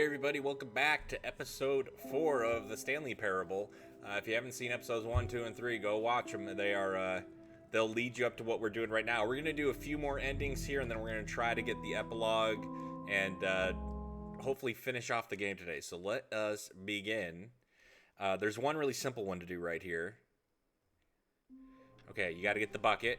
Hey everybody, welcome back to episode 4 of the Stanley Parable. If you haven't seen episodes 1, 2, and 3, go watch them. They'll lead you up to what we're doing right now. We're going to do a few more endings here, and then we're going to try to get the epilogue and hopefully finish off the game today. So let us begin. There's one really simple one to do right here. Okay, you got to get the bucket.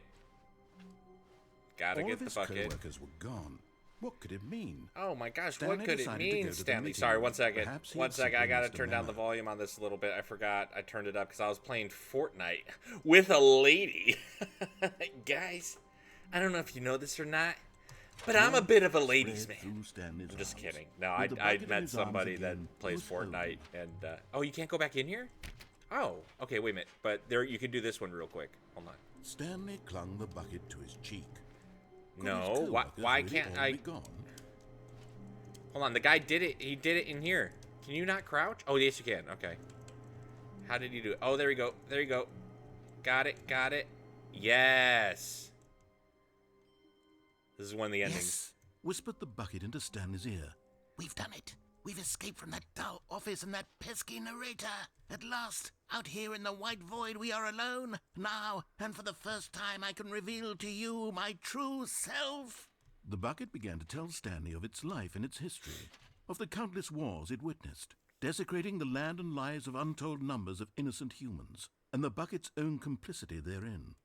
Gotta get the bucket. All of his co-workers were gone. What could it mean? Oh my gosh, Stanley what could it mean, Stanley? Sorry, one second. I gotta turn down the volume on this a little bit. I forgot I turned it up because I was playing Fortnite with a lady. Guys, I don't know if you know this or not, but I'm a bit of a ladies' man. I'm just kidding. No, I met somebody that plays Fortnite, and oh, you can't go back in here? Oh, okay, wait a minute. But there, you can do this one real quick. Hold on. Stanley clung the bucket to his cheek. No, why can't I? Gone? Hold on, the guy did it. He did it in here. Can you not crouch? Oh, yes, you can. Okay. How did he do it? Oh, there you go. There you go. Got it. Got it. Yes. This is one of the endings. Yes, whispered the bucket into Stanley's ear. We've done it. We've escaped from that dull office and that pesky narrator. At last, out here in the white void, we are alone. Now, and for the first time, I can reveal to you my true self. The bucket began to tell Stanley of its life and its history, of the countless wars it witnessed, desecrating the land and lives of untold numbers of innocent humans, and the bucket's own complicity therein,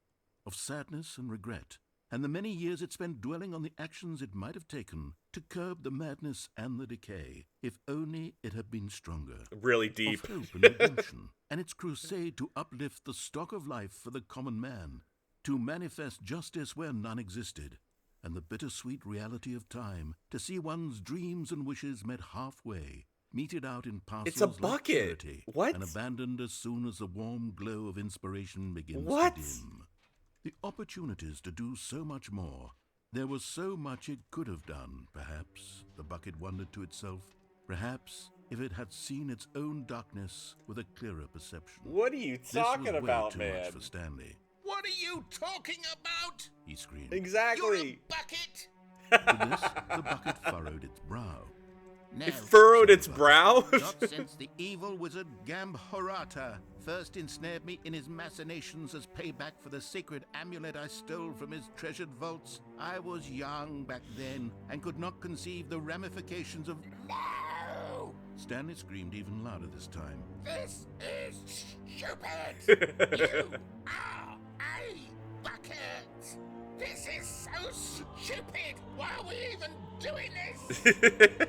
of sadness and regret, and the many years it spent dwelling on the actions it might have taken to curb the madness and the decay, if only it had been stronger. Really deep. Of hope and redemption, and its crusade to uplift the stock of life for the common man, to manifest justice where none existed, and the bittersweet reality of time, to see one's dreams and wishes met halfway, meted out in parcels it's a bucket. Like charity, what? And abandoned as soon as the warm glow of inspiration begins to dim. The opportunities to do so much more. There was so much it could have done, perhaps, the bucket wondered to itself. Perhaps if it had seen its own darkness with a clearer perception. What are you talking about, this was way too man? much for Stanley. What are you talking about? He screamed. Exactly. You're a bucket. To this, the bucket furrowed its brow. No, It furrowed its brow? not since the evil wizard Gambhorata first ensnared me in his machinations as payback for the sacred amulet I stole from his treasured vaults. I was young back then and could not conceive the ramifications of... No! Stanley screamed even louder this time. This is stupid! You are a bucket! This is so stupid! Why are we even doing this?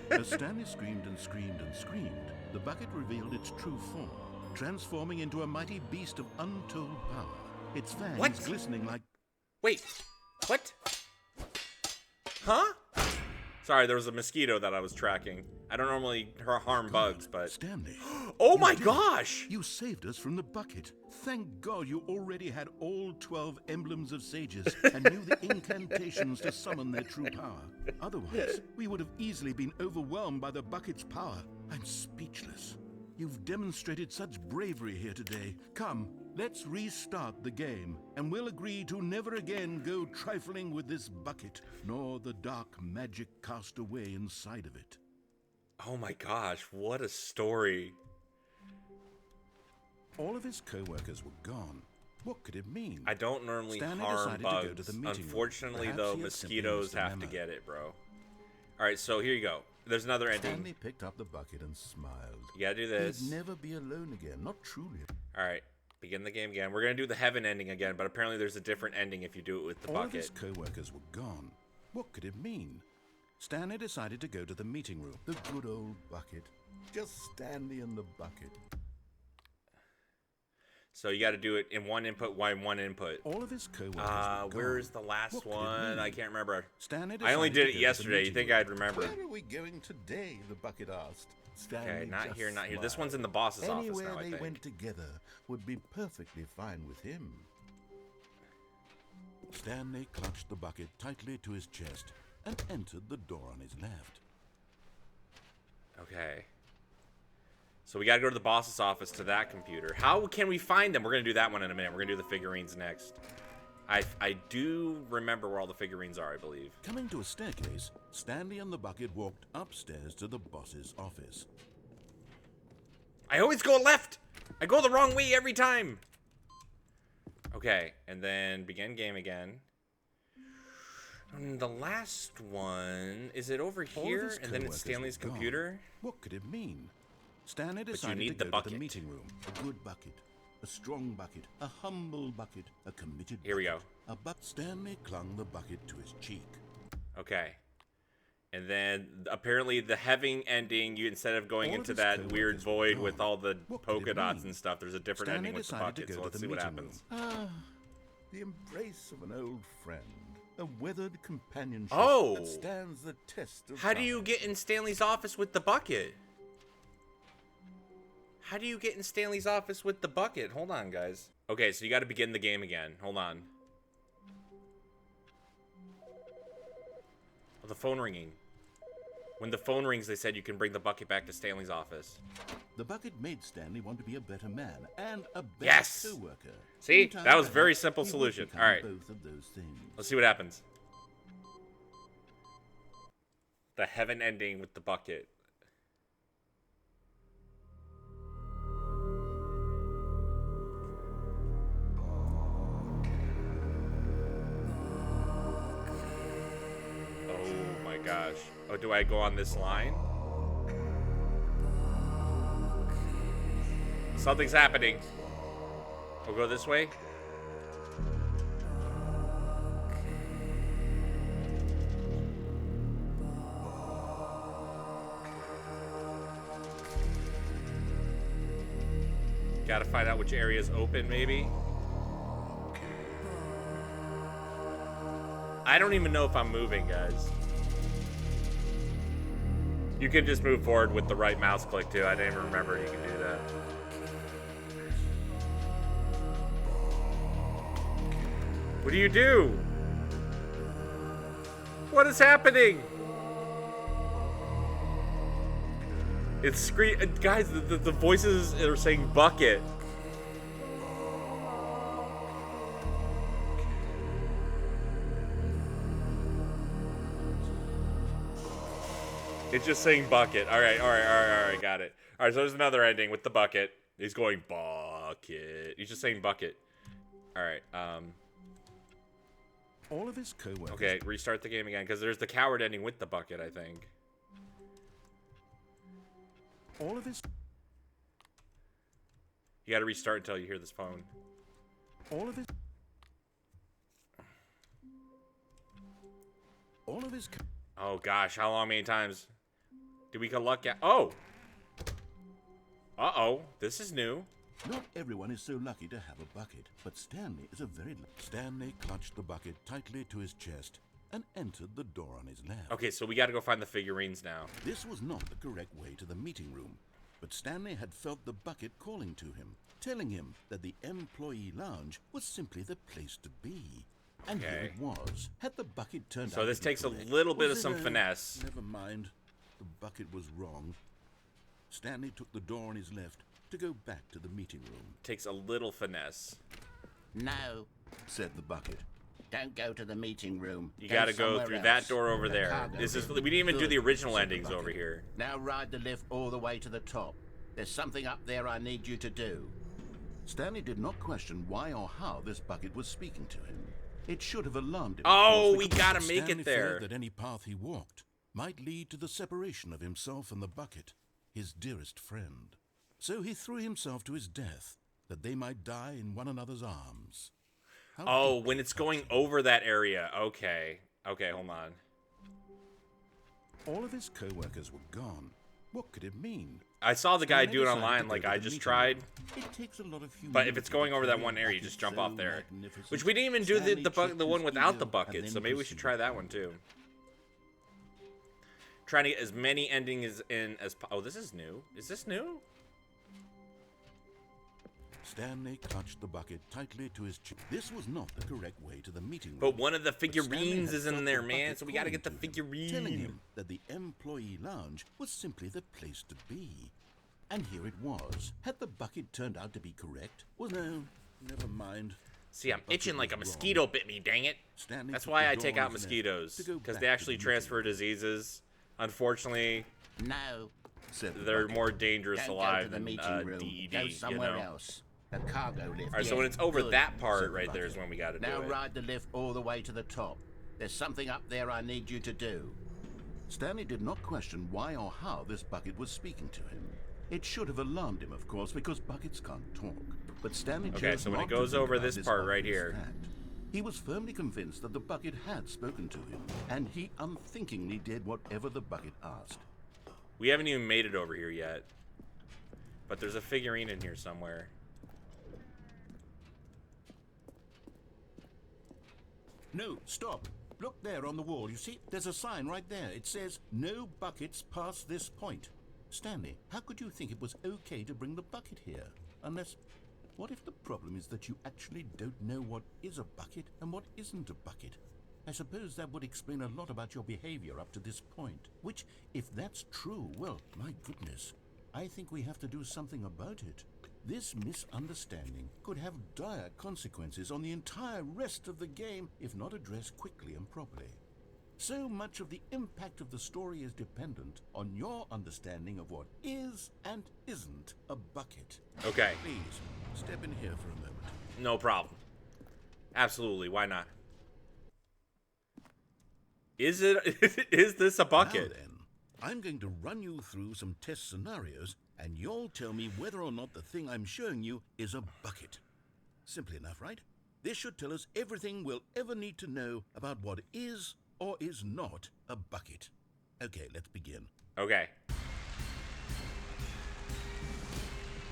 As Stanley screamed and screamed and screamed, the bucket revealed its true form, transforming into a mighty beast of untold power. Its fangs What? glistening like... Wait, what? Huh? Sorry, there was a mosquito that I was tracking. I don't normally harm bugs, but... Stanley. Oh you my did it. gosh! You saved us from the bucket. Thank God you already had all 12 emblems of sages and knew the incantations to summon their true power. Otherwise, we would have easily been overwhelmed by the bucket's power. I'm speechless. You've demonstrated such bravery here today. Come, let's restart the game, and we'll agree to never again go trifling with this bucket, nor the dark magic cast away inside of it. Oh my gosh, what a story. All of his co-workers were gone. What could it mean? I don't normally Stanley harm decided to go to bugs. the meeting room. Unfortunately, Perhaps though, he had simply mosquitoes missed the have to memo. get it, bro. Alright, so here you go. There's another ending. Stanley picked up the bucket and smiled. You gotta do this. He'd never be alone again, not truly. Alright, begin the game again. We're gonna do the heaven ending again, but apparently there's a different ending if you do it with the All of his bucket. co-workers were gone. What could it mean? Stanley decided to go to the meeting room. The good old bucket. Just Stanley and the bucket. So you gotta do it in one input, one input. All of his co-workers were gone. Where's the last What could it one? mean? I can't remember. Stanley I only decided did to it go to the yesterday. You meeting think room. I'd remember? Where are we going today? The bucket asked. Stanley Okay, not just here, not here. This smiled. one's in the boss's office Anywhere now, I they think. went together would be perfectly fine with him. Stanley clutched the bucket tightly to his chest and entered the door on his left. Okay. So we gotta go to the boss's office to that computer. How can we find them? We're gonna do that one in a minute. We're gonna do the figurines next. I do remember where all the figurines are, I believe. Coming to a staircase, Stanley and the bucket walked upstairs to the boss's office. I always go left! I go the wrong way every time! Okay, and then begin game again. And the last one, is it over here? And then it's Stanley's computer? What could it mean? Stanley decided need to the go to bucket. the meeting room. A good bucket, a strong bucket, a humble bucket, a committed Here we go. bucket. Stanley clung the bucket to his cheek. Okay. And then apparently the having ending, you instead of going into that weird void with all the polka dots and stuff, there's a different ending with the bucket. So let's see what happens. The embrace of an old friend, a weathered companionship Oh! that stands the test of How do time. you get in Stanley's office with the bucket? How do you get in Stanley's office with the bucket? Hold on, guys. Okay, so you got to begin the game again. Hold on. Oh, the phone ringing. When the phone rings, they said you can bring the bucket back to Stanley's office. The bucket made Stanley want to be a better man and a better Yes! co-worker. See? In time, That was a very perhaps, simple he would solution. become All right. both of those things. Let's see what happens. The heaven ending with the bucket. Oh my gosh. Oh, do I go on this line? Something's happening. We'll go this way. Gotta find out which area is open, maybe. I don't even know if I'm moving, guys. You can just move forward with the right mouse click, too. I didn't even remember you can do that. What do you do? What is happening? It's guys, the voices are saying bucket. It's just saying bucket. All right, got it. All right, so there's another ending with the bucket. He's going bucket. He's just saying bucket. All right, All of his co-workers. okay, restart the game again, because there's the coward ending with the bucket, I think. All of his. You gotta restart until you hear this phone. All of his. All of his. Oh gosh, how long, many times? Did we get luck at? Oh! Uh-oh, this is new. Not everyone is so lucky to have a bucket, but Stanley is a very. Stanley clutched the bucket tightly to his chest and entered the door on his left. Okay, so we gotta go find the figurines now. This was not the correct way to the meeting room, but Stanley had felt the bucket calling to him, telling him that the employee lounge was simply the place to be. And here it was. Had the bucket turned out So this to be takes a correct, little bit was of some it finesse. Never mind. The bucket was wrong. Stanley took the door on his left to go back to the meeting room. Takes a little finesse. No, Said the bucket. don't go to the meeting room. You gotta go somewhere through else. that door over The there. cargo This is lift. we didn't even do Good, the original said the endings bucket. over here. Now ride the lift all the way to the top. There's something up there I need you to do. Stanley did not question why or how this bucket was speaking to him. It should have alarmed him. Oh, of course, we because gotta make Stanley it there. feared that any path he walked might lead to the separation of himself and the bucket, his dearest friend. So he threw himself to his death, that they might die in one another's arms. How Oh, deeply when it's going touching. over that area. Okay. Okay, hold on. All of his co-workers were gone. What could it mean? I saw the guy Stanley do it decided online to like go to I the just meeting tried. room. It takes a lot of But if it's humility going to over that carry a one area, you bucket just jump so off there. magnificent. Which we didn't even do the Stanley checked one his without the ego bucket, and so then maybe we should try that one too. Trying to get as many endings in as oh, this is new. Is this new? Stanley clutched the bucket tightly to his chest. This was not the correct way to the meeting room. But one of the Stanley figurines had is in felt there, the man. bucket So we gotta get the calling to him, figurine. telling him that the employee lounge was simply the place to be. And here it was. Had the bucket turned out to be correct? Well, no, never mind. See, I'm The bucket itching like a was mosquito wrong. bit me, dang it. Stanley That's took why the I take door out on his left mosquitoes, to go because back they to actually the transfer meeting room. diseases. Unfortunately, No. Said the they're bucket. more dangerous Don't go alive to the than meeting room. DED, Go you somewhere know? else. The cargo lift. Alright, so Yeah, when it's over good, that part said the right there is bucket. when we gotta Now do it. ride the lift all the way to the top. There's something up there I need you to do. Stanley did not question why or how this bucket was speaking to him. It should have alarmed him, of course, because buckets can't talk. But Stanley chose Okay, so when not it goes to think over about this part right obvious here. fact. He was firmly convinced that the bucket had spoken to him, and he unthinkingly did whatever the bucket asked. We haven't even made it over here yet. But there's a figurine in here somewhere. No, stop. Look there on the wall. You see, there's a sign right there. It says, "No buckets past this point." Stanley, how could you think it was okay to bring the bucket here? Unless, what if the problem is that you actually don't know what is a bucket and what isn't a bucket? I suppose that would explain a lot about your behavior up to this point. Which, if that's true, well, my goodness, I think we have to do something about it. This misunderstanding could have dire consequences on the entire rest of the game if not addressed quickly and properly. So much of the impact of the story is dependent on your understanding of what is and isn't a bucket. Okay, Please, step in here for a moment. no problem. Absolutely, why not? Is this a bucket? Now then, I'm going to run you through some test scenarios, and you'll tell me whether or not the thing I'm showing you is a bucket. Simple enough, right? This should tell us everything we'll ever need to know about what is or is not a bucket. Okay, let's begin. Okay.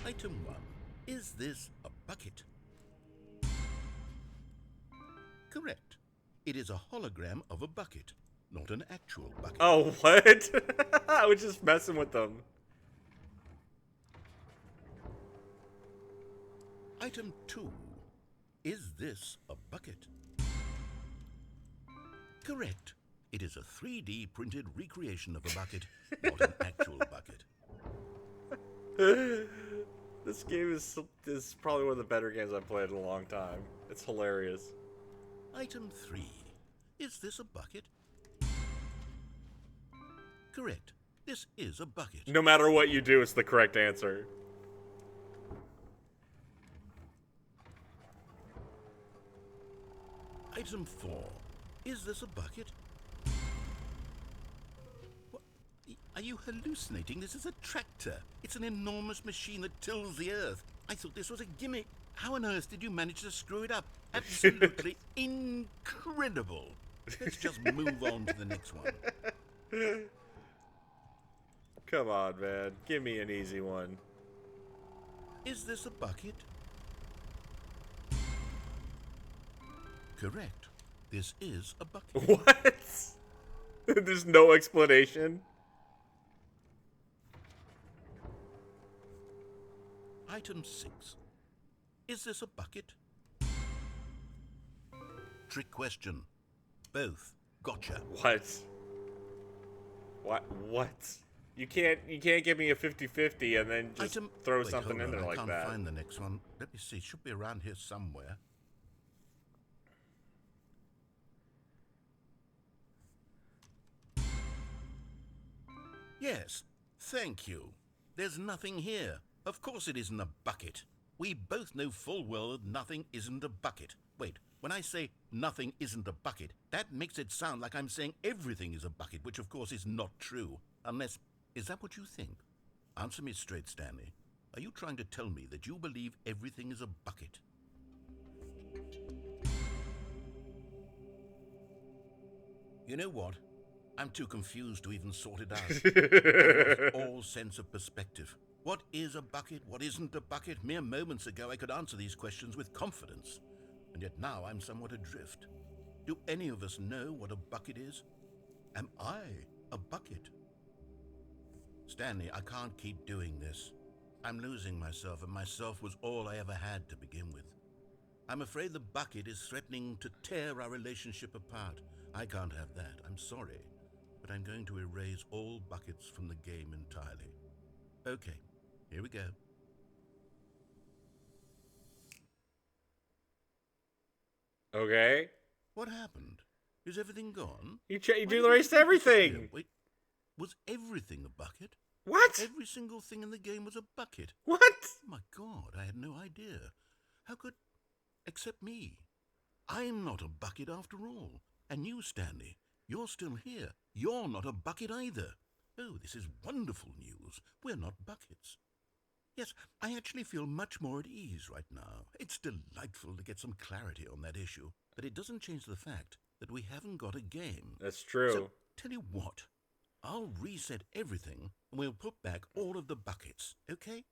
Item 1. Is this a bucket? Correct. It is a hologram of a bucket, not an actual bucket. Oh, what? I was just messing with them. Item 2. Is this a bucket? Correct. It is a 3D printed recreation of a bucket, not an actual bucket. This game is probably one of the better games I've played in a long time. It's hilarious. Item 3. Is this a bucket? Correct. This is a bucket. No matter what you do, it's the correct answer. Item 4. Is this a bucket? What? Are you hallucinating? This is a tractor. It's an enormous machine that tills the earth. I thought this was a gimmick. How on earth did you manage to screw it up? Absolutely incredible. Let's just move on to the next one. Come on, man. Give me an easy one. Is this a bucket? Correct. This is a bucket. What? There's no explanation. Item 6. Is this a bucket? Trick question. Both. Gotcha. What? What? You can't give me a 50-50 and then just throw Wait, something hold in on, there like I that. can't find the next one. Let me see. It should be around here somewhere. Yes. Thank you. There's nothing here. Of course it isn't a bucket. We both know full well that nothing isn't a bucket. Wait, when I say nothing isn't a bucket, that makes it sound like I'm saying everything is a bucket, which of course is not true. Unless, is that what you think? Answer me straight, Stanley. Are you trying to tell me that you believe everything is a bucket? You know what? I'm too confused to even sort it out. I've lost all sense of perspective. What is a bucket? What isn't a bucket? Mere moments ago I could answer these questions with confidence. And yet now I'm somewhat adrift. Do any of us know what a bucket is? Am I a bucket? Stanley, I can't keep doing this. I'm losing myself, and myself was all I ever had to begin with. I'm afraid the bucket is threatening to tear our relationship apart. I can't have that. I'm sorry. But I'm going to erase all buckets from the game entirely. Okay, here we go. Okay. What happened? Is everything gone? You Why do did erased everything. disappear? Wait, was everything a bucket? What? Every single thing in the game was a bucket. What? Oh my God, I had no idea. How could... Except me. I'm not a bucket after all. And you, Stanley, you're still here. You're not a bucket either. Oh, this is wonderful news. We're not buckets. Yes, I actually feel much more at ease right now. It's delightful to get some clarity on that issue. But it doesn't change the fact that we haven't got a game. That's true. So, tell you what. I'll reset everything and we'll put back all of the buckets, okay?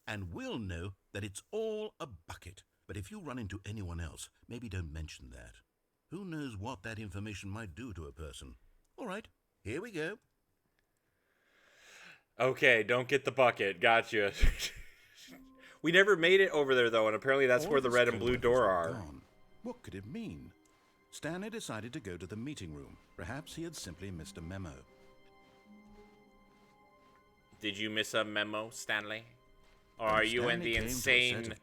And we'll know that it's all a bucket. But if you run into anyone else, maybe don't mention that. Who knows what that information might do to a person? All right, here we go. Okay, don't get the bucket. Gotcha. We never made it over there, though, and apparently that's where the red and blue door are. Gone. What could it mean? Stanley decided to go to the meeting room. Perhaps he had simply missed a memo. Did you miss a memo, Stanley? Or are you in the insane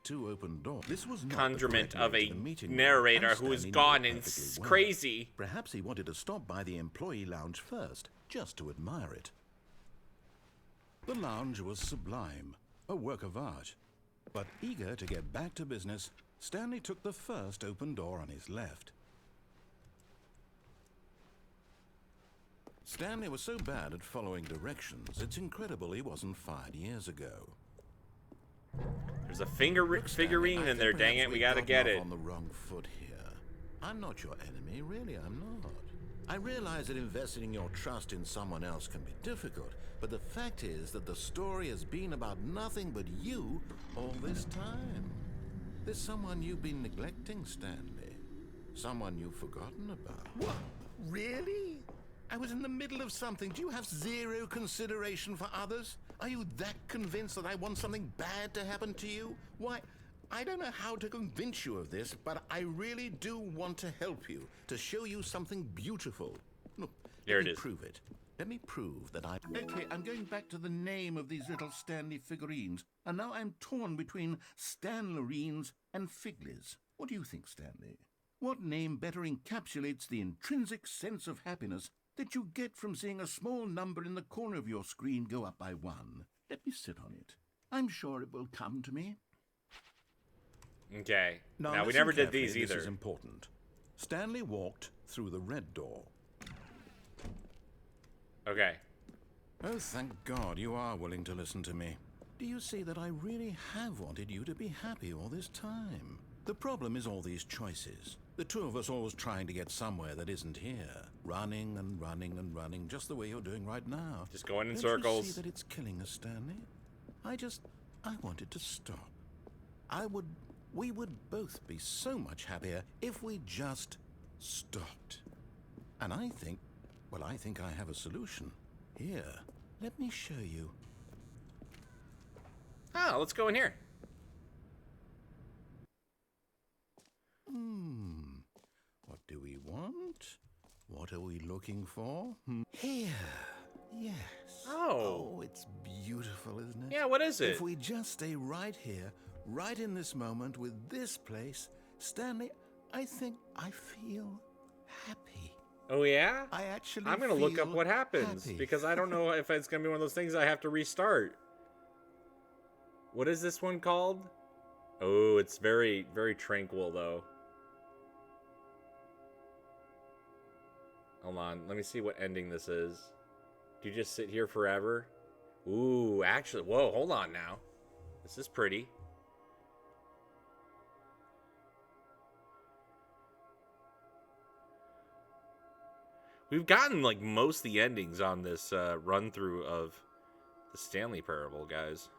conjurement of a narrator who is gone and crazy? Perhaps he wanted to stop by the employee lounge first, just to admire it. The lounge was sublime, a work of art. But eager to get back to business, Stanley took the first open door on his left. Stanley was so bad at following directions, it's incredible he wasn't fired years ago. There's a figurine in there, dang it, we gotta get it. On the wrong foot here. I'm not your enemy, really, I'm not. I realize that investing your trust in someone else can be difficult, but the fact is that the story has been about nothing but you all this time. There's someone you've been neglecting, Stanley. Someone you've forgotten about. What? Really? I was in the middle of something. Do you have zero consideration for others? Are you that convinced that I want something bad to happen to you? Why, I don't know how to convince you of this, but I really do want to help you, to show you something beautiful. Look, here let it me is. prove it. Let me prove that I... Okay, I'm going back to the name of these little Stanley figurines, and now I'm torn between Stanlerines and Figlies. What do you think, Stanley? What name better encapsulates the intrinsic sense of happiness that you get from seeing a small number in the corner of your screen go up by 1? Let me sit on it. I'm sure it will come to me. Okay. Now we listen never did carefully, these either. This is important. Stanley walked through the red door. Okay. Oh, thank God you are willing to listen to me. Do you see that I really have wanted you to be happy all this time? The problem is all these choices. The two of us always trying to get somewhere that isn't here. Running and running and running, just the way you're doing right now. Just going in Don't circles. you see that it's killing us, Stanley? I wanted to stop. We would both be so much happier if we just stopped. And I think I have a solution. Here, let me show you. Ah, let's go in here. What do we want? What are we looking for? Here. Yes. Oh. it's beautiful, isn't it? Yeah, what is it? If we just stay right here, right in this moment with this place, Stanley, I think I feel happy. Oh, yeah? I'm going to look up what happens because I don't know if it's going to be one of those things I have to restart. What is this one called? Oh, it's very, very tranquil, though. Hold on. Let me see what ending this is. Do you just sit here forever? Ooh, actually, whoa, hold on now. This is pretty. We've gotten, like, most of the endings on this run-through of the Stanley Parable, guys.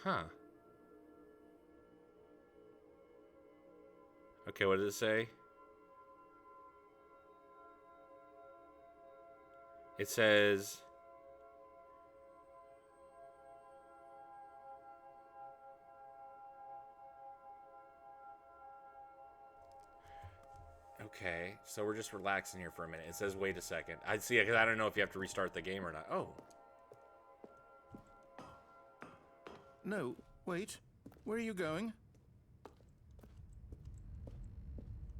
Huh. Okay, what does it say? It says... Okay, so we're just relaxing here for a minute. It says, wait a second. I see, because I don't know if you have to restart the game or not. Oh. No, wait. Where are you going?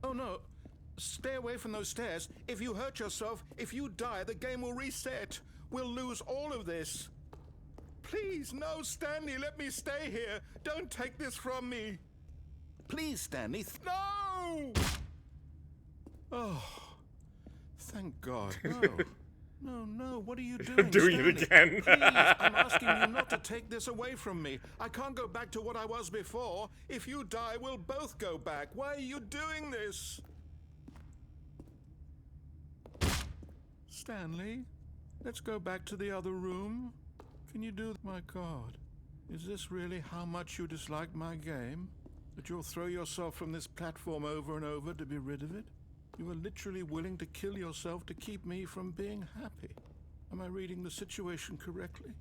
Oh, no. Stay away from those stairs. If you hurt yourself, if you die, the game will reset. We'll lose all of this. Please, no, Stanley, let me stay here. Don't take this from me. Please, Stanley. No! Oh, thank God. No. No, what are you doing? I'm doing Stanley? it again. Please, I'm asking you not to take this away from me. I can't go back to what I was before. If you die, we'll both go back. Why are you doing this? Stanley, let's go back to the other room. Can you do... My God, is this really how much you dislike my game? That you'll throw yourself from this platform over and over to be rid of it? You are literally willing to kill yourself to keep me from being happy. Am I reading the situation correctly?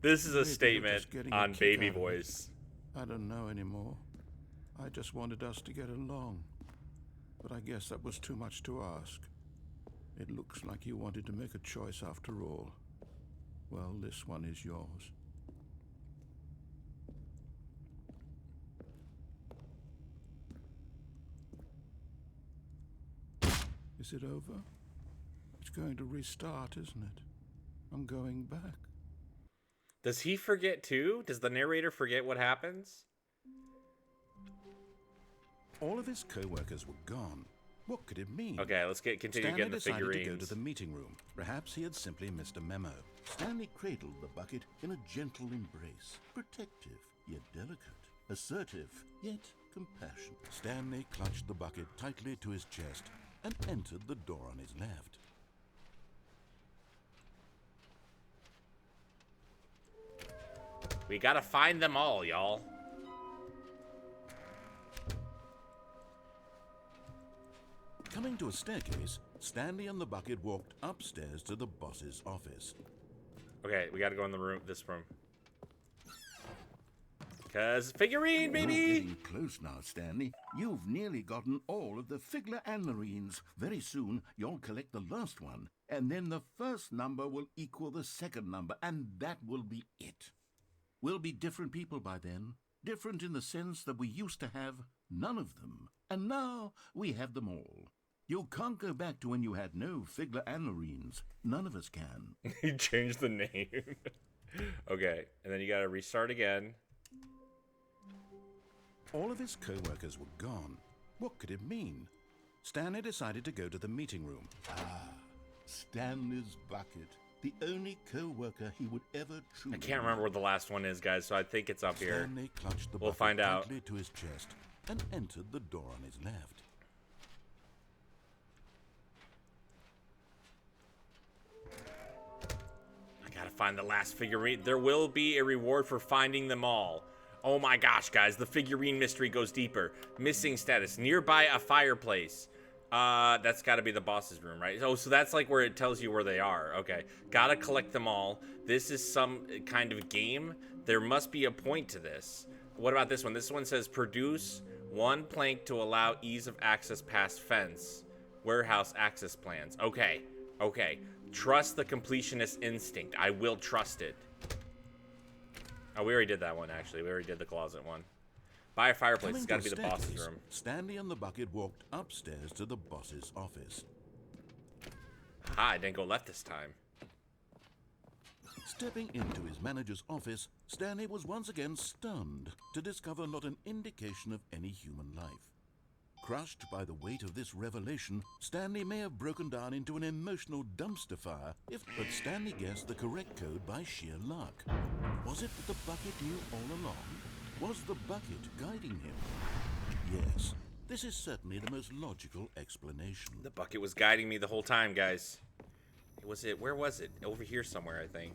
This is a Maybe statement you're just getting a on kick baby out of it. voice. I don't know anymore. I just wanted us to get along. But I guess that was too much to ask. It looks like you wanted to make a choice after all. Well, this one is yours. Is it over? It's going to restart, isn't it? I'm going back. Does he forget too? Does the narrator forget what happens? All of his co-workers were gone. What could it mean? Okay, let's continue Stanley getting the decided figurines. to go to the meeting room. Perhaps he had simply missed a memo. Stanley cradled the bucket in a gentle embrace. Protective, yet delicate. Assertive, yet compassionate. Stanley clutched the bucket tightly to his chest and entered the door on his left. We gotta find them all, y'all. Coming to a staircase, Stanley and the bucket walked upstairs to the boss's office. Okay, we gotta go in the room, this room. Cause figurine, baby! You're getting close now, Stanley. You've nearly gotten all of the Figler and Marines. Very soon, you'll collect the last one, and then the first number will equal the second number, and that will be it. We'll be different people by then. Different in the sense that we used to have none of them, and now we have them all. You can't go back to when you had no Figler and Marines. None of us can. He changed the name. Okay, and then you gotta restart again. All of his co-workers were gone. What could it mean? Stanley decided to go to the meeting room. Stanley's bucket. The only co-worker he would ever truly... I can't remember where the last one is, guys, so I think it's up here. Stanley clutched the We'll bucket find out. tightly to his chest and entered the door on his left. I gotta find the last figurine. There will be a reward for finding them all. Oh my gosh, guys, the figurine mystery goes deeper. Missing status. Nearby a fireplace. That's gotta be the boss's room, right? Oh, so that's like where it tells you where they are. Okay. Gotta collect them all. This is some kind of game. There must be a point to this. What about this one? This one says produce one plank to allow ease of access past fence. Warehouse access plans. Okay. Okay. Trust the completionist instinct. I will trust it. Oh, we already did that one, actually. We already did the closet one. Buy a fireplace. It's got to be the boss's room. Stanley and the bucket walked upstairs to the boss's office. Ha, I didn't go left this time. Stepping into his manager's office, Stanley was once again stunned to discover not an indication of any human life. Crushed by the weight of this revelation, Stanley may have broken down into an emotional dumpster fire but Stanley guessed the correct code by sheer luck. Was it that the bucket knew all along? Was the bucket guiding him? Yes, this is certainly the most logical explanation. The bucket was guiding me the whole time, guys. Where was it? Over here somewhere, I think.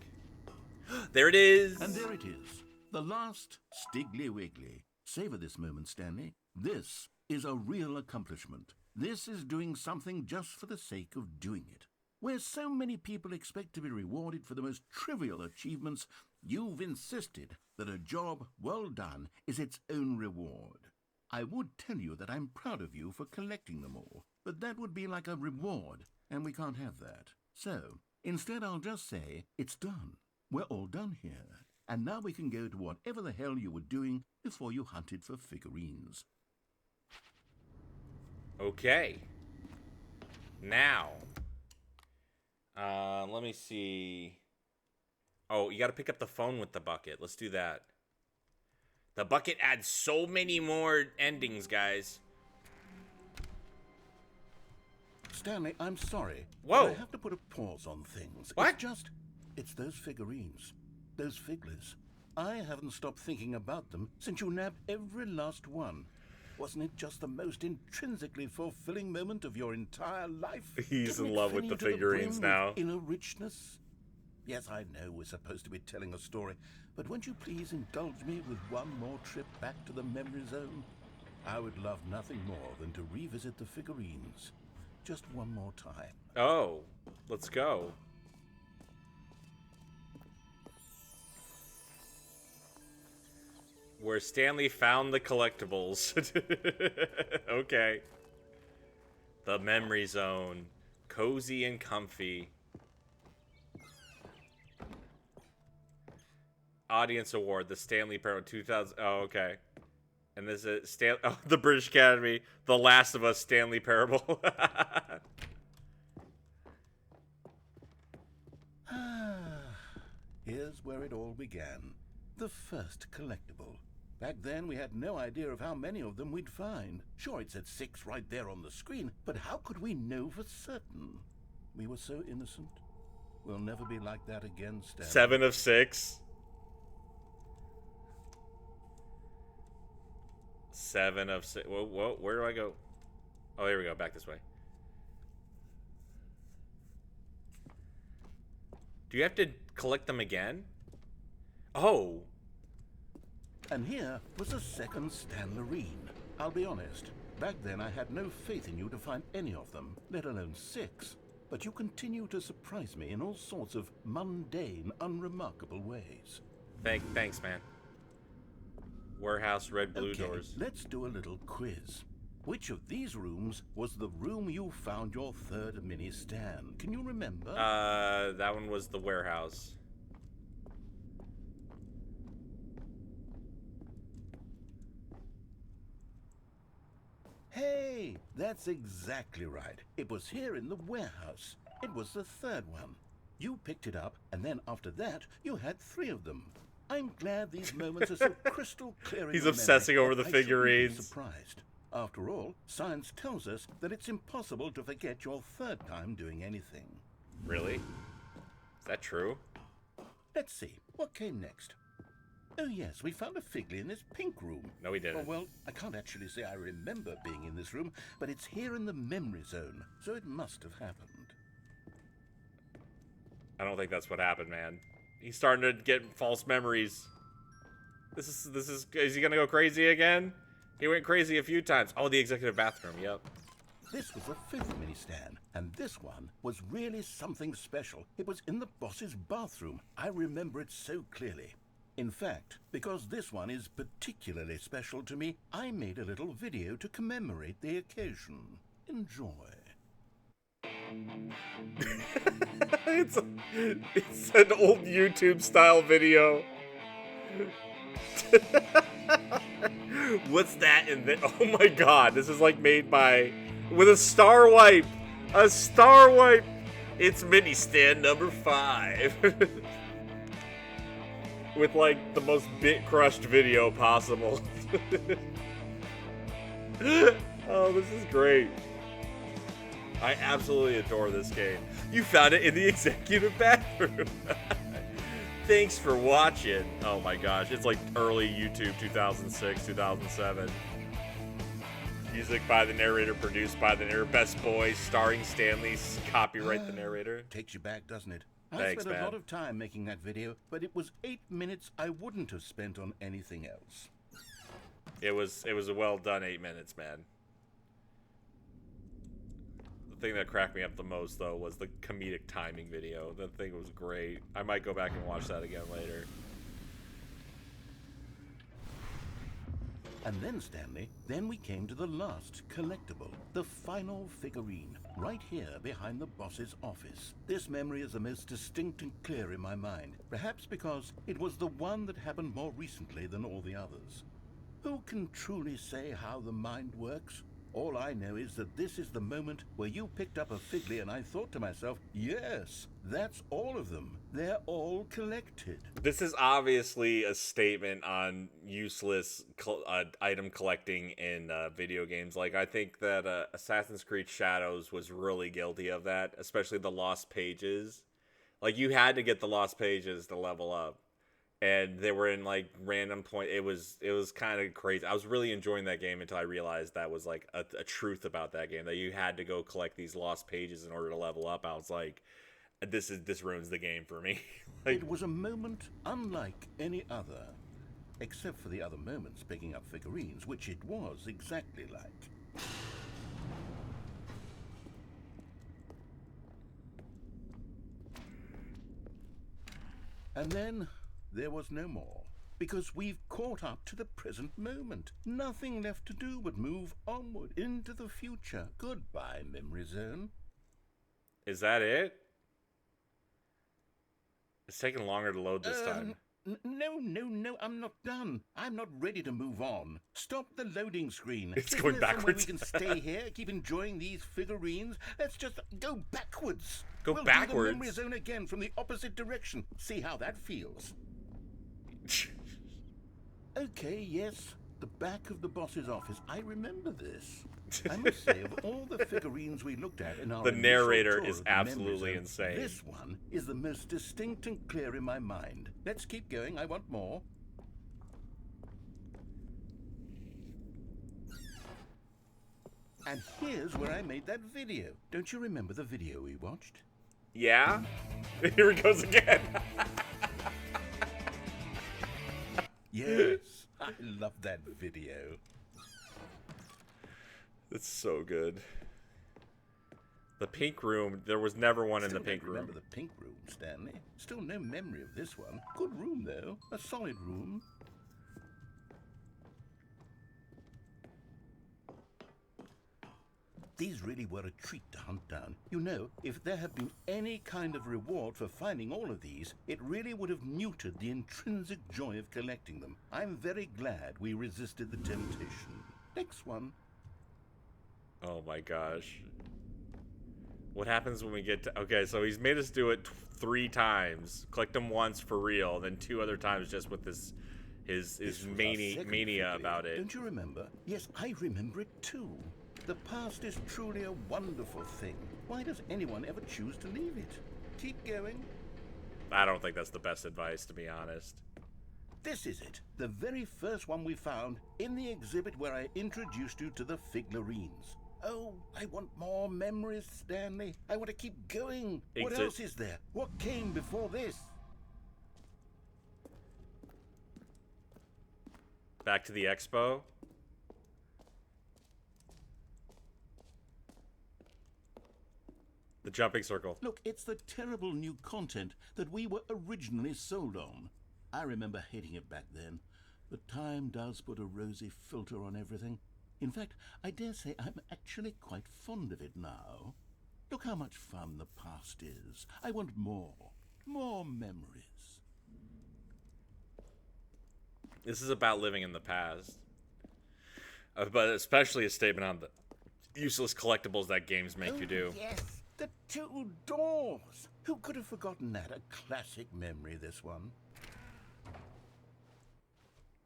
There it is! And there it is. The last Stiggly Wiggly. Savor this moment, Stanley. This is a real accomplishment. This is doing something just for the sake of doing it. Where so many people expect to be rewarded for the most trivial achievements, you've insisted that a job well done is its own reward. I would tell you that I'm proud of you for collecting them all, but that would be like a reward, and we can't have that. So, instead I'll just say, it's done. We're all done here. And now we can go to whatever the hell you were doing before you hunted for figurines. Okay. Now. Let me see. Oh, you gotta pick up the phone with the bucket. Let's do that. The bucket adds so many more endings, guys. Stanley, I'm sorry. Whoa. But I have to put a pause on things. What? It's those figurines. Those figlers. I haven't stopped thinking about them since you nabbed every last one. Wasn't it just the most intrinsically fulfilling moment of your entire life? He's in love with the figurines now. Inner richness? Yes, I know we're supposed to be telling a story, but won't you please indulge me with one more trip back to the memory zone? I would love nothing more than to revisit the figurines. Just one more time. Oh, let's go. Where Stanley found the collectibles. Okay. The memory zone. Cozy and comfy. Audience award, the Stanley Parable 2000. Oh, okay. And this is the British Academy, The Last of Us Stanley Parable. Here's where it all began. The first collectible. Back then, we had no idea of how many of them we'd find. Sure, it said 6 right there on the screen, but how could we know for certain? We were so innocent. We'll never be like that again, Stanley. 7 of 6. 7 of 6. Whoa, where do I go? Oh, here we go. Back this way. Do you have to collect them again? Oh. And here was a second Stanlerine. I'll be honest, back then I had no faith in you to find any of them, let alone 6. But you continue to surprise me in all sorts of mundane, unremarkable ways. Thanks, man. Warehouse, red, blue Okay, doors. let's do a little quiz. Which of these rooms was the room you found your third mini Stan? Can you remember? That one was the warehouse. Hey, that's exactly right. It was here in the warehouse. It was the third one. You picked it up, and then after that, you had 3 of them. I'm glad these moments are so crystal clear in He's your obsessing memory over the that I shouldn't be figurines. surprised. After all, science tells us that it's impossible to forget your third time doing anything. Really? Is that true? Let's see, what came next? Oh yes, we found a figly in this pink room. No, we didn't. Oh, well, I can't actually say I remember being in this room, but it's here in the memory zone, so it must have happened. I don't think that's what happened, man. He's starting to get false memories. Is he gonna go crazy again? He went crazy a few times. Oh, the executive bathroom, yep. This was a 5th mini Stan, and this one was really something special. It was in the boss's bathroom. I remember it so clearly. In fact, because this one is particularly special to me, I made a little video to commemorate the occasion. Enjoy. It's an old YouTube style video. What's that in the? Oh my god, this is like made by with a star wipe. A star wipe. It's mini Stan number 5. With like the most bit crushed video possible. Oh, this is great. I absolutely adore this game. You found it in the executive bathroom. Thanks for watching. Oh my gosh, it's like early YouTube 2006, 2007. Music by the narrator, produced by the narrator. Best Boys, starring Stanley. Copyright the narrator. Takes you back, doesn't it? Thanks, I spent man. a lot of time making that video, but it was 8 minutes I wouldn't have spent on anything else. It was a well done 8 minutes, man. The thing that cracked me up the most, though, was the comedic timing video. That thing was great. I might go back and watch that again later. And then, Stanley, then we came to the last collectible, the final figurine, right here behind the boss's office. This memory is the most distinct and clear in my mind, perhaps because it was the one that happened more recently than all the others. Who can truly say how the mind works? All I know is that this is the moment where you picked up a Figley and I thought to myself, yes, that's all of them. They're all collected. This is obviously a statement on useless item collecting in video games. Like, I think that Assassin's Creed Shadows was really guilty of that, especially the lost pages. Like, you had to get the lost pages to level up. And they were in like random point. It was kind of crazy. I was really enjoying that game until I realized that was like a truth about that game, that you had to go collect these lost pages in order to level up. I was like, this ruins the game for me. Like, it was a moment unlike any other, except for the other moments picking up figurines, which it was exactly like. And then there was no more, because we've caught up to the present moment. Nothing left to do but move onward into the future. Goodbye, Memory Zone. is that it? It's taking longer to load this time. No, I'm not done. I'm not ready to move on. Stop the loading screen. It's Isn't going there some way backwards. we can stay here, keep enjoying these figurines? Let's just go backwards. Go backwards? Do the Memory Zone again from the opposite direction. See how that feels. Okay, yes, the back of the boss's office. I remember this. I must say, of all the figurines we looked at in our The initial narrator tour is of the Memory absolutely Zone, insane. This one is the most distinct and clear in my mind. Let's keep going. I want more. And here's where I made that video. Don't you remember the video we watched? Yeah? Here it goes again. Yes, I love that video. It's so good. The pink room, there was never one in the pink room. Remember the pink room, Stanley? Still no memory of this one. Good room, though. A solid room. These really were a treat to hunt down. You know, if there had been any kind of reward for finding all of these, it really would have muted the intrinsic joy of collecting them. I'm very glad we resisted the temptation. Next one. Oh my gosh. What happens when we get to... Okay, so he's made us do it 3 times. Collect them once for real, then 2 other times just with this... His mania about it. Don't you remember? Yes, I remember it too. The past is truly a wonderful thing. Why does anyone ever choose to leave it? Keep going. I don't think that's the best advice, to be honest. This is it. The very first one we found in the exhibit where I introduced you to the figurines. Oh, I want more memories, Stanley. I want to keep going. What else is there? What came before this? Back to the expo. The jumping circle. Look, it's the terrible new content that we were originally sold on. I remember hating it back then, but time does put a rosy filter on everything. In fact, I dare say I'm actually quite fond of it now. Look how much fun the past is. I want more. More memories. This is about living in the past. But especially a statement on the useless collectibles that games make you do. Yes, the 2 doors. Who could have forgotten that? A classic memory, this one.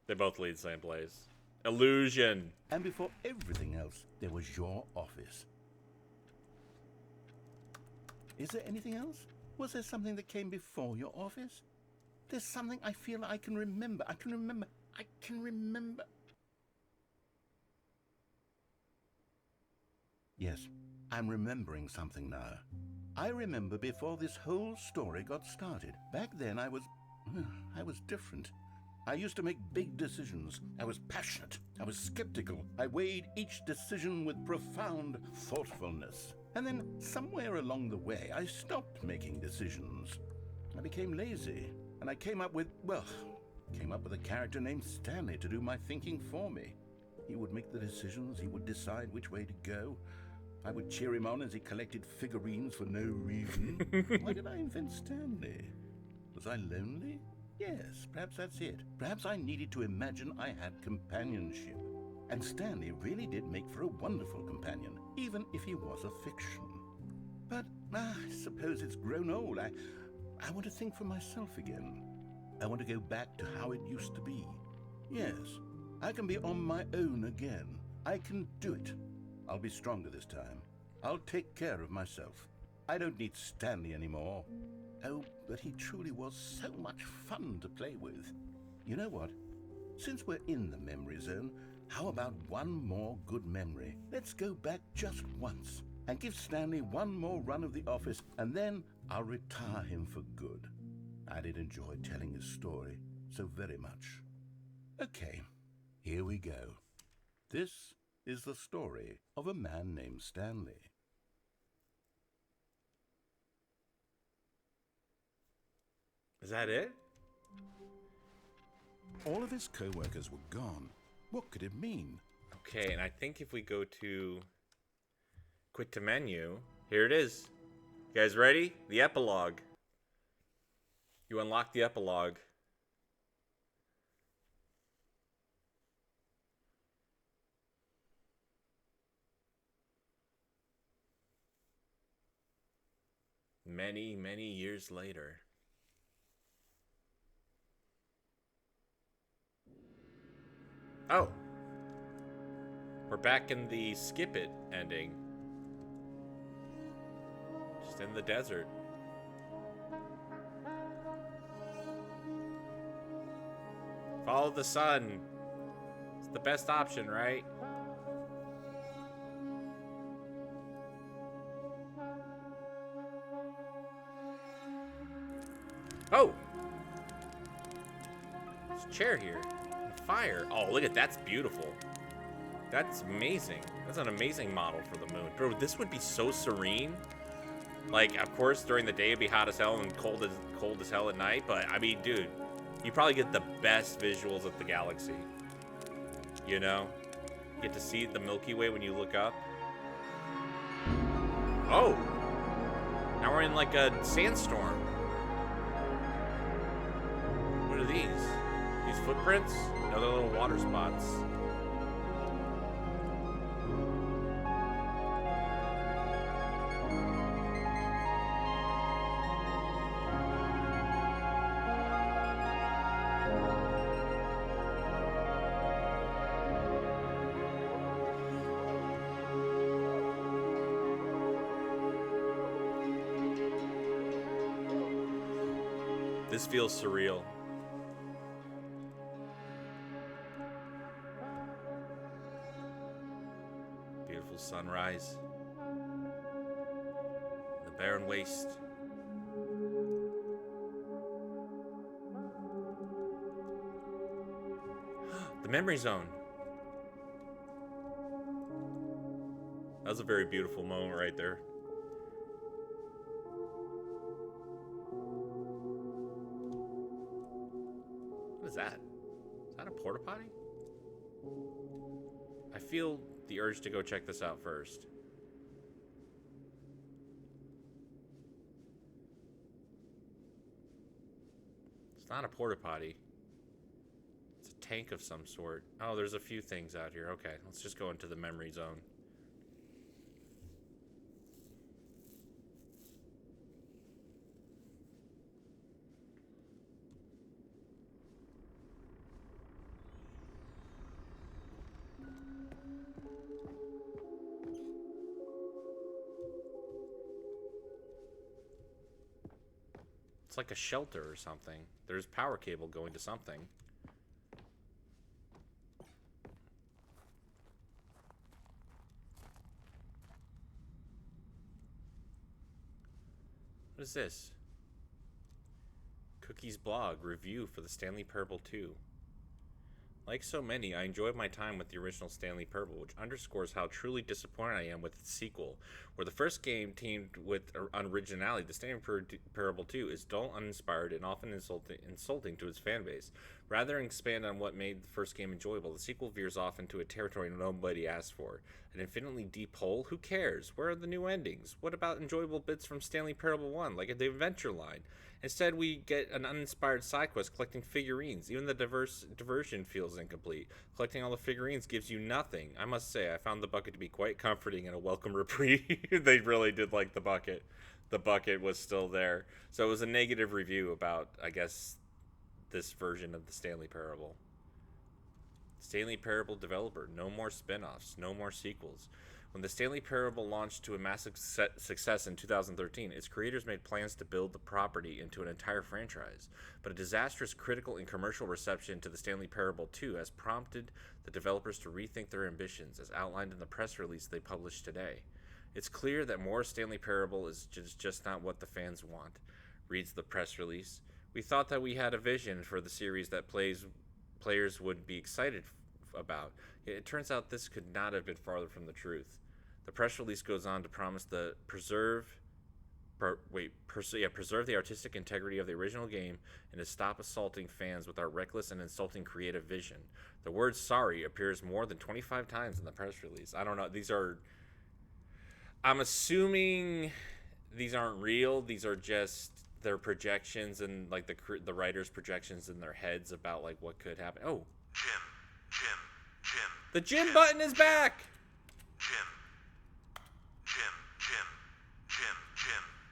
They both lead the same place. Illusion. And before everything else, there was your office. Is there anything else? Was there something that came before your office? There's something I feel I can remember. I can remember. Yes, I'm remembering something now. I remember before this whole story got started. Back then I was different. I used to make big decisions. I was passionate. I was skeptical. I weighed each decision with profound thoughtfulness. And then somewhere along the way, I stopped making decisions. I became lazy. And I came up with a character named Stanley to do my thinking for me. He would make the decisions, he would decide which way to go. I would cheer him on as he collected figurines for no reason. Why did I invent Stanley? Was I lonely? Yes, perhaps that's it. Perhaps I needed to imagine I had companionship. And Stanley really did make for a wonderful companion, even if he was a fiction. But I suppose it's grown old. I want to think for myself again. I want to go back to how it used to be. Yes, I can be on my own again. I can do it. I'll be stronger this time. I'll take care of myself. I don't need Stanley anymore. Oh, but he truly was so much fun to play with. You know what? Since we're in the memory zone, how about one more good memory? Let's go back just once and give Stanley one more run of the office, and then I'll retire him for good. I did enjoy telling his story so very much. Okay, here we go. This is the story of a man named Stanley. Is that it? All of his co-workers were gone. What could it mean? Okay, and I think if we go to quit to menu, here it is. You guys ready? The epilogue. You unlock the epilogue. Many, many years later. Oh. We're back in the skip it ending. Just in the desert. Follow the sun. It's the best option, right? Oh! There's a chair here. And fire. Oh, look at that's beautiful. That's amazing. That's an amazing model for the moon. Bro, this would be so serene. Like, of course, during the day it'd be hot as hell and cold as hell at night. But, I mean, dude, you probably get the best visuals of the galaxy. You know? You get to see the Milky Way when you look up. Oh! Now we're in, like, a sandstorm. What are these? These footprints? No, they're little water spots. This feels surreal. Beautiful sunrise. The barren waste. The memory zone. That was a very beautiful moment right there. What is that? Is that a porta potty? I feel the urge to go check this out first. It's not a porta potty. It's a tank of some sort. Oh, there's a few things out here. Okay, let's just go into the memory zone. It's like a shelter or something. There's power cable going to something. What is this? Cookie's blog review for the Stanley Parable 2. Like so many, I enjoyed my time with the original Stanley Parable, which underscores how truly disappointed I am with its sequel. Where the first game teamed with originality, the Stanley Parable 2 is dull, uninspired, and often insulting to its fanbase. Rather than expand on what made the first game enjoyable, the sequel veers off into a territory nobody asked for. An infinitely deep hole? Who cares? Where are the new endings? What about enjoyable bits from Stanley Parable 1, like the adventure line? Instead, we get an uninspired side quest collecting figurines. Even the diversion feels incomplete. Collecting all the figurines gives you nothing. I must say, I found the bucket to be quite comforting and a welcome reprieve. They really did like the bucket. The bucket was still there. So it was a negative review about, I guess, this version of the Stanley Parable. Stanley Parable developer, no more spin-offs, no more sequels. When the Stanley Parable launched to a massive success in 2013, its creators made plans to build the property into an entire franchise. But a disastrous critical and commercial reception to the Stanley Parable 2 has prompted the developers to rethink their ambitions, as outlined in the press release they published today. It's clear that more Stanley Parable is just not what the fans want, reads the press release. We thought that we had a vision for the series that players would be excited about. It turns out this could not have been farther from the truth. The press release goes on to promise to preserve the artistic integrity of the original game and to stop assaulting fans with our reckless and insulting creative vision. The word sorry appears more than 25 times in the press release. I don't know. I'm assuming these aren't real. These are just their projections and like the writers' projections in their heads about like what could happen. Oh, Jim. the Jim button is back. Jim.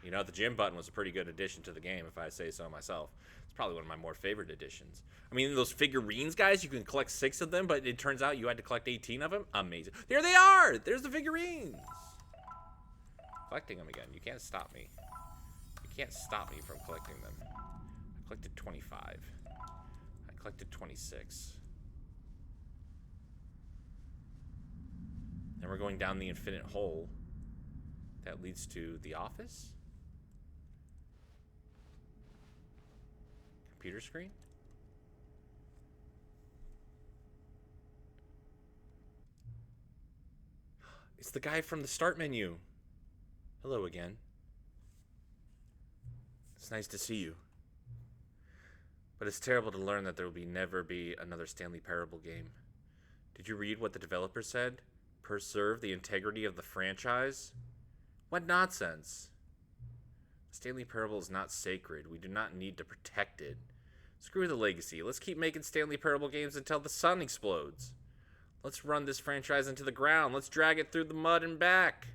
You know, the Jim button was a pretty good addition to the game, if I say so myself. It's probably one of my more favorite additions. I mean, those figurines, guys, you can collect 6 of them, but it turns out you had to collect 18 of them. Amazing. There they are. There's the figurines. Collecting them again. You can't stop me. You can't stop me from collecting them. I collected 25. I collected 26. Then we're going down the infinite hole that leads to the office? Computer screen? It's the guy from the start menu. Hello again. It's nice to see you. But it's terrible to learn that there will never be another Stanley Parable game. Did you read what the developer said? Preserve the integrity of the franchise? What nonsense! Stanley Parable is not sacred. We do not need to protect it. Screw the legacy. Let's keep making Stanley Parable games until the sun explodes. Let's run this franchise into the ground. Let's drag it through the mud and back.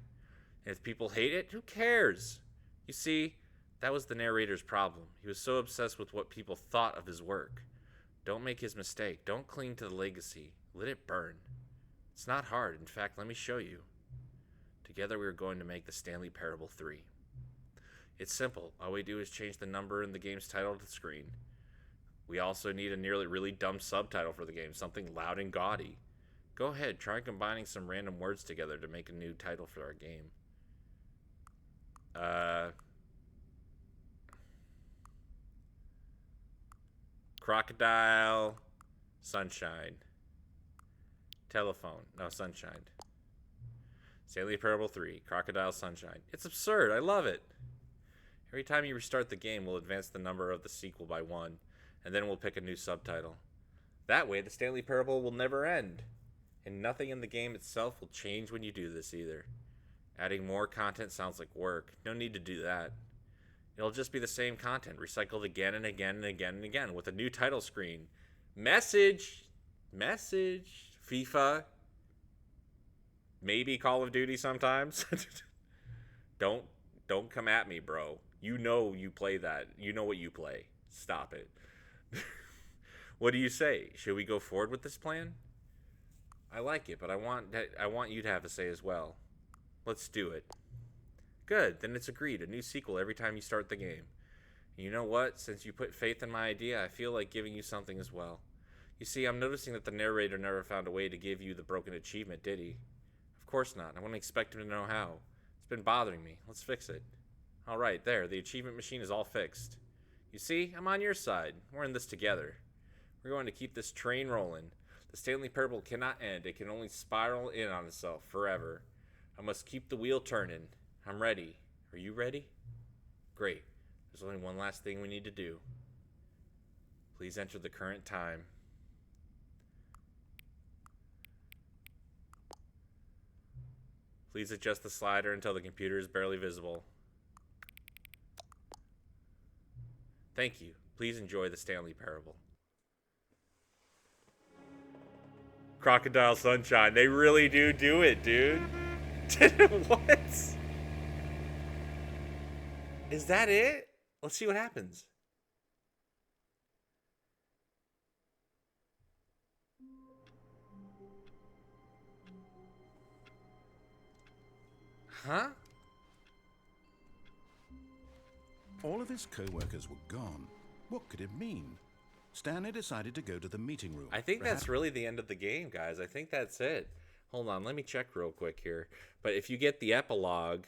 And if people hate it, who cares? You see, that was the narrator's problem. He was so obsessed with what people thought of his work. Don't make his mistake. Don't cling to the legacy. Let it burn. It's not hard. In fact, let me show you. Together we are going to make the Stanley Parable 3. It's simple. All we do is change the number in the game's title to the screen. We also need a nearly really dumb subtitle for the game, something loud and gaudy. Go ahead, try combining some random words together to make a new title for our game. Crocodile, sunshine. Telephone, no, sunshine. Stanley Parable 3, Crocodile Sunshine. It's absurd, I love it. Every time you restart the game, we'll advance the number of the sequel by 1, and then we'll pick a new subtitle. That way, the Stanley Parable will never end. And nothing in the game itself will change when you do this either. Adding more content sounds like work. No need to do that. It'll just be the same content, recycled again and again and again and again, with a new title screen. Message! FIFA. Maybe Call of Duty sometimes. Don't come at me, bro. You know you play that. You know what you play. Stop it. What do you say? Should we go forward with this plan? I like it, but I want you to have a say as well. Let's do it. Good, then it's agreed. A new sequel every time you start the game. And you know what? Since you put faith in my idea, I feel like giving you something as well. You see, I'm noticing that the narrator never found a way to give you the broken achievement, did he? Of course not. I wouldn't expect him to know how. It's been bothering me. Let's fix it. All right, there. The achievement machine is all fixed. You see, I'm on your side. We're in this together. We're going to keep this train rolling. The Stanley Parable cannot end. It can only spiral in on itself forever. I must keep the wheel turning. I'm ready. Are you ready? Great. There's only one last thing we need to do. Please enter the current time. Please adjust the slider until the computer is barely visible. Thank you. Please enjoy the Stanley Parable. Crocodile Sunshine. They really do it, dude. What? Is that it? Let's see what happens. Huh? All of his co-workers were gone. What could it mean? Stanley decided to go to the meeting room. I think that's really the end of the game, guys. I think that's it. Hold on, let me check real quick here. But if you get the epilogue,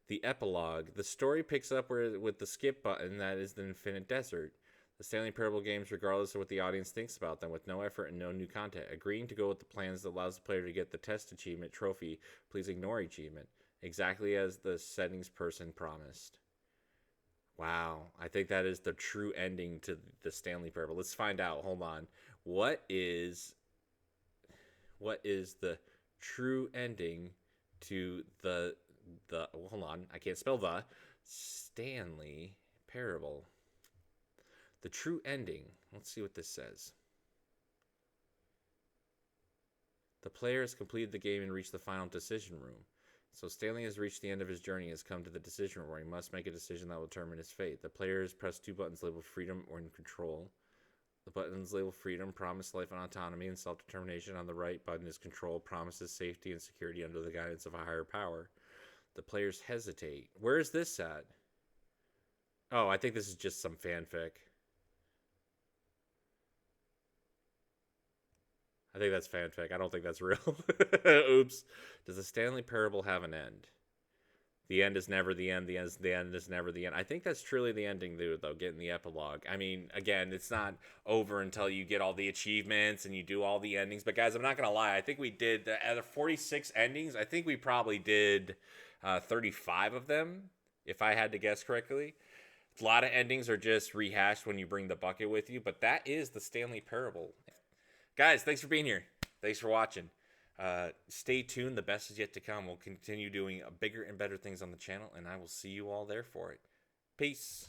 the story picks up with the skip button that is the Infinite Desert. The Stanley Parable games, regardless of what the audience thinks about them, with no effort and no new content. Agreeing to go with the plans that allows the player to get the test achievement trophy, please ignore achievement. Exactly as the settings person promised. Wow, I think that is the true ending to the Stanley Parable. Let's find out. Hold on. What is the true ending to the hold on, I can't spell the Stanley Parable. The true ending. Let's see what this says. The player has completed the game and reached the final decision room. So Stanley has reached the end of his journey and has come to the decision room where he must make a decision that will determine his fate. The player has pressed 2 buttons labeled freedom or in control. The buttons labeled freedom promise life and autonomy and self-determination. On the right button is control, promises safety and security under the guidance of a higher power. The players hesitate. Where is this at? Oh, I think this is just some fanfic. I think that's fanfic. I don't think that's real. Oops. Does the Stanley Parable have an end? The end is never the end. The end is never the end. I think that's truly the ending, though, getting the epilogue. I mean, again, it's not over until you get all the achievements and you do all the endings. But, guys, I'm not going to lie. I think we did, out of 46 endings, I think we probably did 35 of them, if I had to guess correctly. A lot of endings are just rehashed when you bring the bucket with you. But that is the Stanley Parable. Guys, thanks for being here. Thanks for watching. Stay tuned. The best is yet to come. We'll continue doing bigger and better things on the channel, and I will see you all there for it. Peace.